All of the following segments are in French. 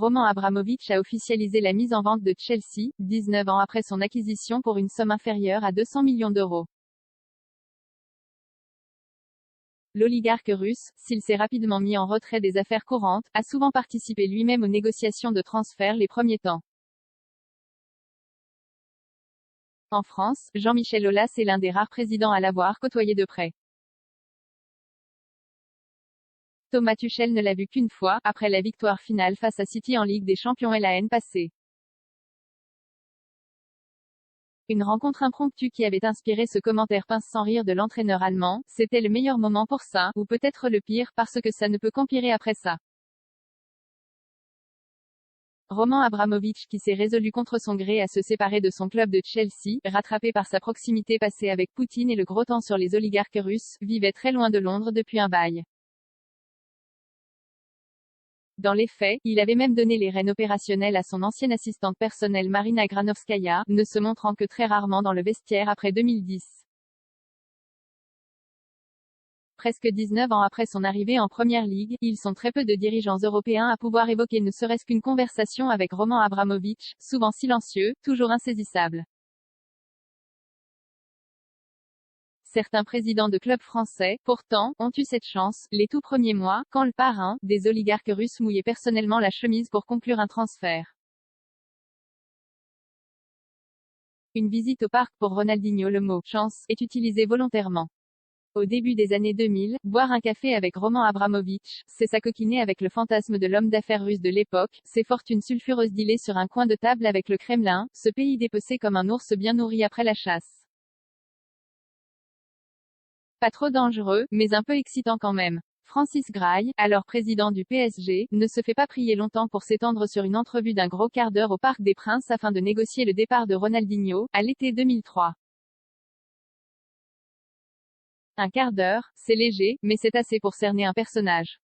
Roman Abramovich a officialisé la mise en vente de Chelsea, 19 ans après son acquisition pour une somme inférieure à 200 millions d'euros. L'oligarque russe, s'il s'est rapidement mis en retrait des affaires courantes, a souvent participé lui-même aux négociations de transfert les premiers temps. En France, Jean-Michel Aulas est l'un des rares présidents à l'avoir côtoyé de près. Thomas Tuchel ne l'a vu qu'une fois, après la victoire finale face à City en Ligue des Champions l'année passée. Une rencontre impromptue qui avait inspiré ce commentaire pince sans rire de l'entraîneur allemand: c'était le meilleur moment pour ça, ou peut-être le pire, parce que ça ne peut qu'empirer après ça. Roman Abramovich, qui s'est résolu contre son gré à se séparer de son club de Chelsea, rattrapé par sa proximité passée avec Poutine et le gros temps sur les oligarques russes, vivait très loin de Londres depuis un bail. Dans les faits, il avait même donné les rênes opérationnelles à son ancienne assistante personnelle Marina Granovskaya, ne se montrant que très rarement dans le vestiaire après 2010. Presque 19 ans après son arrivée en Première Ligue, ils sont très peu de dirigeants européens à pouvoir évoquer ne serait-ce qu'une conversation avec Roman Abramovich, souvent silencieux, toujours insaisissable. Certains présidents de clubs français, pourtant, ont eu cette chance, les tout premiers mois, quand le parrain des oligarques russes mouillait personnellement la chemise pour conclure un transfert. Une visite au parc pour Ronaldinho. Le mot « chance » est utilisé volontairement. Au début des années 2000, boire un café avec Roman Abramovich, c'est s'acoquiner avec le fantasme de l'homme d'affaires russe de l'époque, ses fortunes sulfureuses dealées sur un coin de table avec le Kremlin, ce pays dépecé comme un ours bien nourri après la chasse. Pas trop dangereux, mais un peu excitant quand même. Francis Grail, alors président du PSG, ne se fait pas prier longtemps pour s'étendre sur une entrevue d'un gros quart d'heure au Parc des Princes afin de négocier le départ de Ronaldinho, à l'été 2003. Un quart d'heure, c'est léger, mais c'est assez pour cerner un personnage.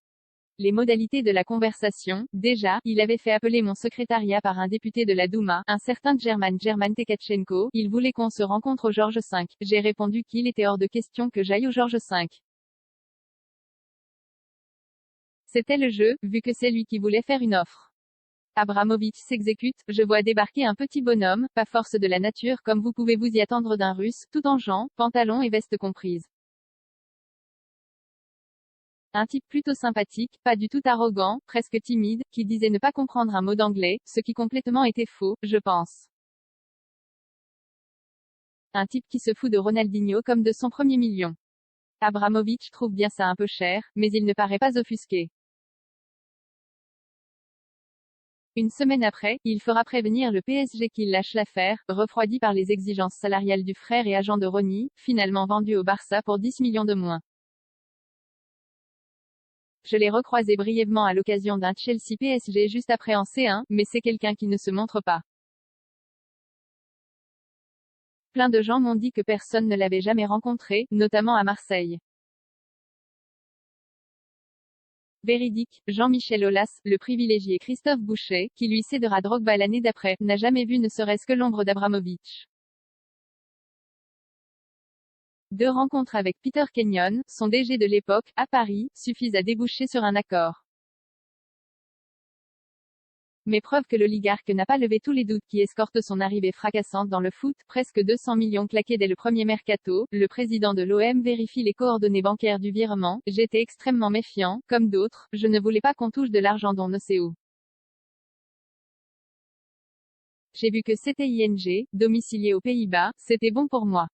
Les modalités de la conversation: déjà, il avait fait appeler mon secrétariat par un député de la Douma, un certain German Tekatchenko, il voulait qu'on se rencontre au Georges V. J'ai répondu qu'il était hors de question que j'aille au Georges V. C'était le jeu, vu que c'est lui qui voulait faire une offre. Abramovich s'exécute, je vois débarquer un petit bonhomme, pas force de la nature comme vous pouvez vous y attendre d'un russe, tout en jean, pantalon et veste comprise. Un type plutôt sympathique, pas du tout arrogant, presque timide, qui disait ne pas comprendre un mot d'anglais, ce qui complètement était faux, je pense. Un type qui se fout de Ronaldinho comme de son premier million. Abramovich trouve bien ça un peu cher, mais il ne paraît pas offusqué. Une semaine après, il fera prévenir le PSG qu'il lâche l'affaire, refroidi par les exigences salariales du frère et agent de Ronny, finalement vendu au Barça pour 10 millions de moins. Je l'ai recroisé brièvement à l'occasion d'un Chelsea PSG juste après en C1, mais c'est quelqu'un qui ne se montre pas. Plein de gens m'ont dit que personne ne l'avait jamais rencontré, notamment à Marseille. Véridique, Jean-Michel Aulas, le privilégié Christophe Boucher, qui lui cédera Drogba l'année d'après, n'a jamais vu ne serait-ce que l'ombre d'Abramovich. 2 rencontres avec Peter Kenyon, son DG de l'époque, à Paris, suffisent à déboucher sur un accord. Mais preuve que l'oligarque n'a pas levé tous les doutes qui escortent son arrivée fracassante dans le foot, presque 200 millions claqués dès le premier mercato, le président de l'OM vérifie les coordonnées bancaires du virement, j'étais extrêmement méfiant, comme d'autres, je ne voulais pas qu'on touche de l'argent dont ne sait où. J'ai vu que c'était ING, domicilié aux Pays-Bas, c'était bon pour moi.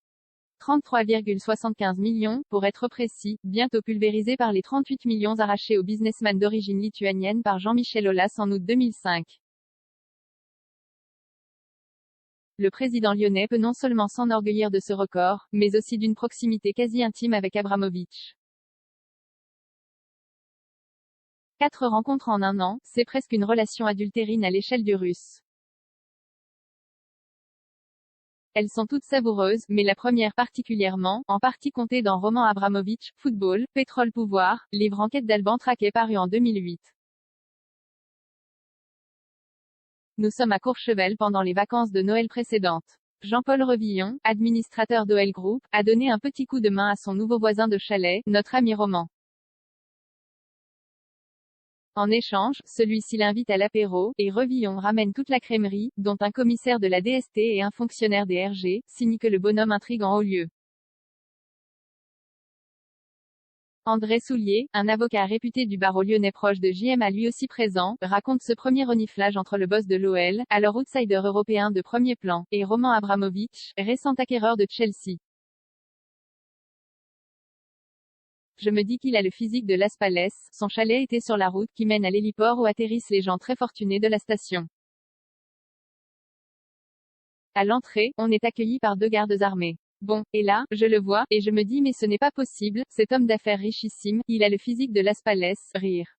33,75 millions, pour être précis, bientôt pulvérisés par les 38 millions arrachés au businessman d'origine lituanienne par Jean-Michel Aulas en août 2005. Le président lyonnais peut non seulement s'enorgueillir de ce record, mais aussi d'une proximité quasi intime avec Abramovich. 4 rencontres en un an, c'est presque une relation adultérine à l'échelle du russe. Elles sont toutes savoureuses, mais la première particulièrement, en partie comptée dans Roman Abramovich, Football, Pétrole Pouvoir, livre enquête d'Alban Traquet paru en 2008. Nous sommes à Courchevel pendant les vacances de Noël précédentes. Jean-Paul Revillon, administrateur d'OL Group, a donné un petit coup de main à son nouveau voisin de chalet, notre ami Roman. En échange, celui-ci l'invite à l'apéro, et Revillon ramène toute la crèmerie, dont un commissaire de la DST et un fonctionnaire des RG, signe que le bonhomme intrigue en haut lieu. André Soulier, un avocat réputé du barreau lyonnais proche de JM lui aussi présent, raconte ce premier reniflage entre le boss de l'OL, alors outsider européen de premier plan, et Roman Abramovich, récent acquéreur de Chelsea. Je me dis qu'il a le physique de Las Palais, son chalet était sur la route qui mène à l'héliport où atterrissent les gens très fortunés de la station. À l'entrée, on est accueilli par 2 gardes armés. Bon, et là, je le vois, et je me dis mais ce n'est pas possible, cet homme d'affaires richissime, il a le physique de Las Palais, rire.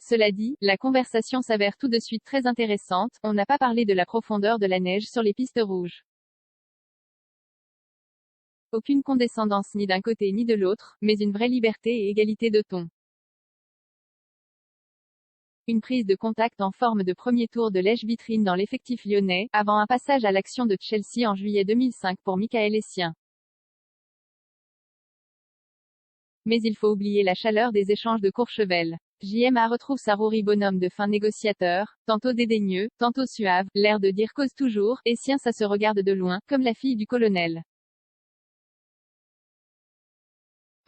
Cela dit, la conversation s'avère tout de suite très intéressante, on n'a pas parlé de la profondeur de la neige sur les pistes rouges. Aucune condescendance ni d'un côté ni de l'autre, mais une vraie liberté et égalité de ton. Une prise de contact en forme de premier tour de lèche-vitrine dans l'effectif lyonnais, avant un passage à l'action de Chelsea en juillet 2005 pour Michael Essien. Mais il faut oublier la chaleur des échanges de Courchevel. JMA retrouve sa rouerie bonhomme de fin négociateur, tantôt dédaigneux, tantôt suave, l'air de dire cause toujours, Essien ça se regarde de loin, comme la fille du colonel.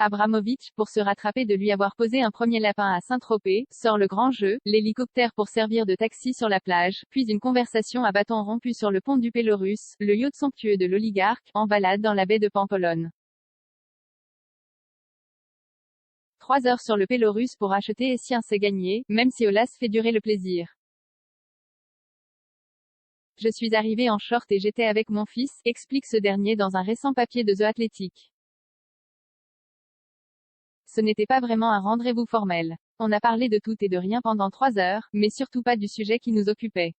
Abramovich, pour se rattraper de lui avoir posé un premier lapin à Saint-Tropez, sort le grand jeu, l'hélicoptère pour servir de taxi sur la plage, puis une conversation à bâton rompu sur le pont du Pélorus, le yacht somptueux de l'oligarque, en balade dans la baie de Pampelonne. 3 heures sur le Pélorus pour acheter Essien c'est gagné, même si Olas fait durer le plaisir. Je suis arrivé en short et j'étais avec mon fils, explique ce dernier dans un récent papier de The Athletic. Ce n'était pas vraiment un rendez-vous formel. On a parlé de tout et de rien pendant 3 heures, mais surtout pas du sujet qui nous occupait.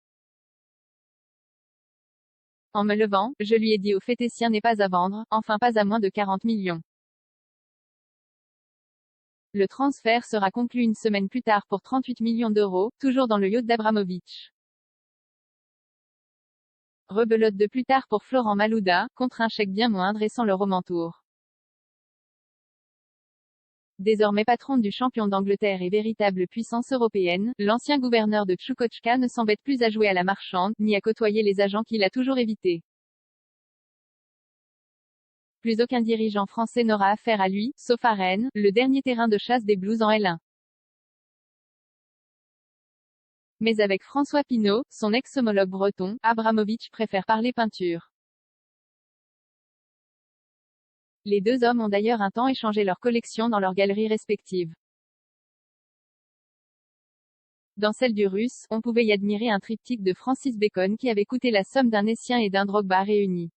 En me levant, je lui ai dit au fait Essien n'est pas à vendre, enfin pas à moins de 40 millions. Le transfert sera conclu une semaine plus tard pour 38 millions d'euros, toujours dans le yacht d'Abramovich. Rebelote de plus tard pour Florent Malouda, contre un chèque bien moindre et sans le romantour. Désormais patron du champion d'Angleterre et véritable puissance européenne, l'ancien gouverneur de Tchoukotka ne s'embête plus à jouer à la marchande, ni à côtoyer les agents qu'il a toujours évités. Plus aucun dirigeant français n'aura affaire à lui, sauf à Rennes, le dernier terrain de chasse des Blues en L1. Mais avec François Pinault, son ex-homologue breton, Abramovich préfère parler peinture. Les 2 hommes ont d'ailleurs un temps échangé leurs collections dans leurs galeries respectives. Dans celle du Russe, on pouvait y admirer un triptyque de Francis Bacon qui avait coûté la somme d'un Essien et d'un Drogba réunis.